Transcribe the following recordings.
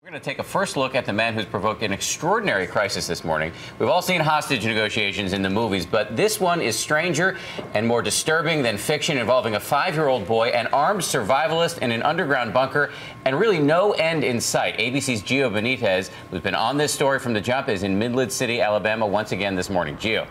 We're going to take a first look at the man who's provoked an extraordinary crisis this morning. We've all seen hostage negotiations in the movies, but this one is stranger and more disturbing than fiction, involving a 5-year-old boy, an armed survivalist in an underground bunker, and really no end in sight. ABC's Gio Benitez, who's been on this story from the jump, is in Midland City, Alabama, once again this morning. Gio.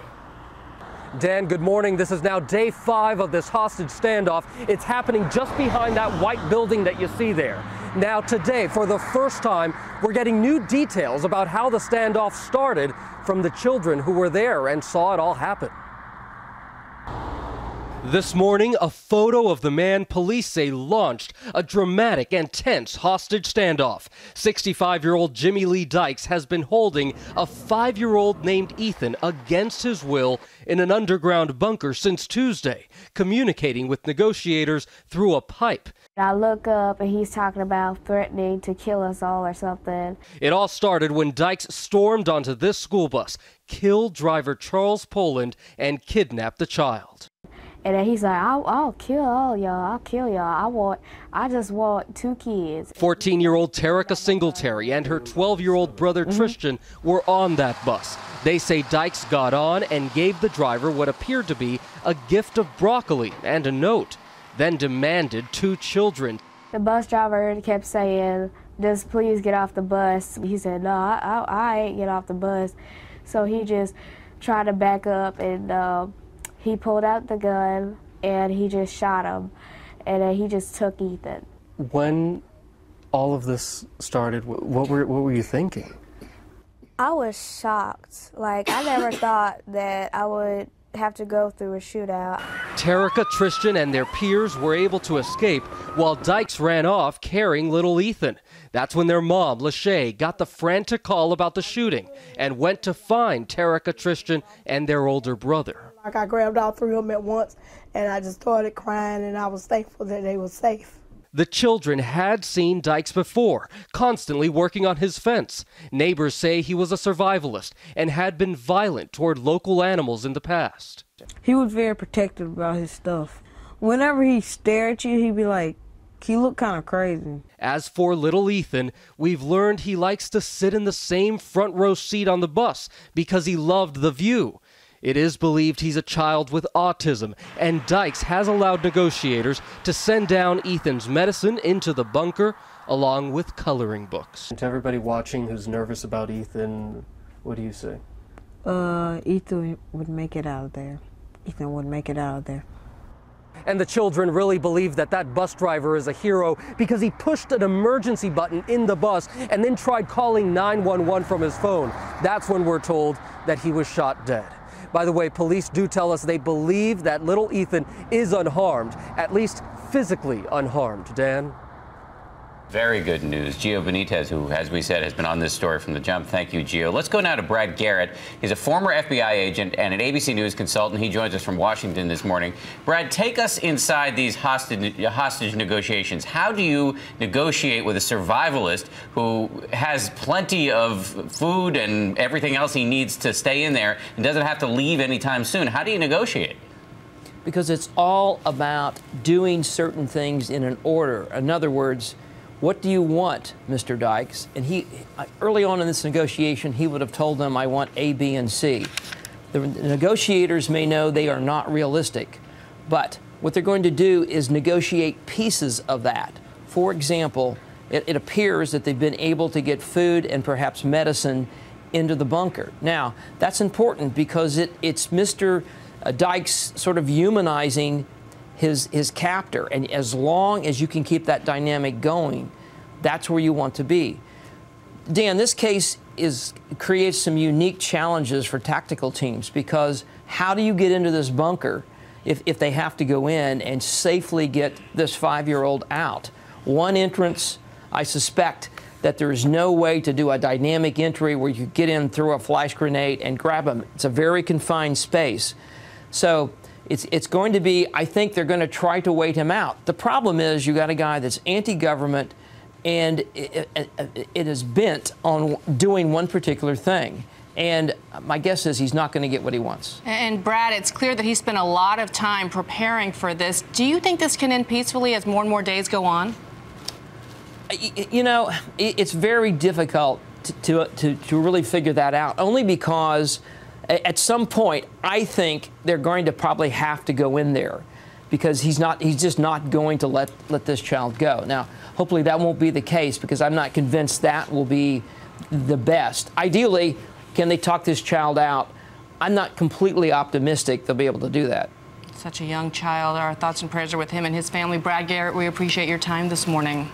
Dan, good morning. This is now day 5 of this hostage standoff. It's happening just behind that white building that you see there. Now today, for the first time, we're getting new details about how the standoff started from the children who were there and saw it all happen. This morning, a photo of the man police say launched a dramatic and tense hostage standoff. 65-year-old Jimmy Lee Dykes has been holding a 5-year-old named Ethan against his will in an underground bunker since Tuesday, communicating with negotiators through a pipe. I look up and he's talking about threatening to kill us all or something. It all started when Dykes stormed onto this school bus, killed driver Charles Poland, and kidnapped the child. And then he's like, I'll kill all y'all. I'll kill y'all. I just want 2 kids. 14-year-old Terica Singletary and her 12-year-old brother Tristan were on that bus. They say Dykes got on and gave the driver what appeared to be a gift of broccoli and a note, then demanded 2 children. The bus driver kept saying, just please get off the bus. He said, no, I ain't get off the bus. So he just tried to back up, and he pulled out the gun and he just shot him, and then he just took Ethan. When all of this started, what were you thinking? I was shocked. Like, I never thought that I would have to go through a shootout. Terica, Tristan, and their peers were able to escape while Dykes ran off carrying little Ethan. That's when their mom, Lachey, got the frantic call about the shooting and went to find Terica, Tristan, and their older brother. Like, I grabbed all 3 of them at once, and I just started crying, and I was thankful that they were safe. The children had seen Dykes before, constantly working on his fence. Neighbors say he was a survivalist and had been violent toward local animals in the past. He was very protective about his stuff. Whenever he stared at you, he'd be like, he looked kind of crazy. As for little Ethan, we've learned he likes to sit in the same front row seat on the bus because he loved the view. It is believed he's a child with autism, and Dykes has allowed negotiators to send down Ethan's medicine into the bunker, along with coloring books. To everybody watching who's nervous about Ethan, what do you say? Ethan would make it out of there. Ethan would make it out of there. And the children really believe that that bus driver is a hero because he pushed an emergency button in the bus and then tried calling 911 from his phone. That's when we're told that he was shot dead. By the way, police do tell us they believe that little Ethan is unharmed, at least physically unharmed. Dan? Very good news. Gio Benitez, who, as we said, has been on this story from the jump. Thank you, Gio. Let's go now to Brad Garrett. He's a former FBI agent and an ABC News consultant. He joins us from Washington this morning. Brad, take us inside these hostage negotiations. How do you negotiate with a survivalist who has plenty of food and everything else he needs to stay in there and doesn't have to leave anytime soon? How do you negotiate? Because it's all about doing certain things in an order. In other words, what do you want, Mr. Dykes? And he, early on in this negotiation, he would have told them, I want A, B, and C. The negotiators may know they are not realistic, but what they're going to do is negotiate pieces of that. For example, it appears that they've been able to get food and perhaps medicine into the bunker. Now, that's important because it's Mr. Dykes sort of humanizing his captor, and as long as you can keep that dynamic going, that's where you want to be. Dan, this case creates some unique challenges for tactical teams, because how do you get into this bunker if they have to go in and safely get this 5-year-old out? One entrance, I suspect that there is no way to do a dynamic entry where you get in through a flash grenade and grab him. It's a very confined space. So it's going to be, I think they're going to try to wait him out. The problem is you got a guy that's anti-government, and it is bent on doing one particular thing. And my guess is he's not going to get what he wants. And Brad, it's clear that he spent a lot of time preparing for this. Do you think this can end peacefully as more and more days go on? You know, it's very difficult to really figure that out, only because at some point I think they're going to probably have to go in there, because he's just not going to let this child go. Now, hopefully that won't be the case, because I'm not convinced that will be the best. Ideally, can they talk this child out? I'm not completely optimistic they'll be able to do that. Such a young child. Our thoughts and prayers are with him and his family. Brad Garrett, we appreciate your time this morning.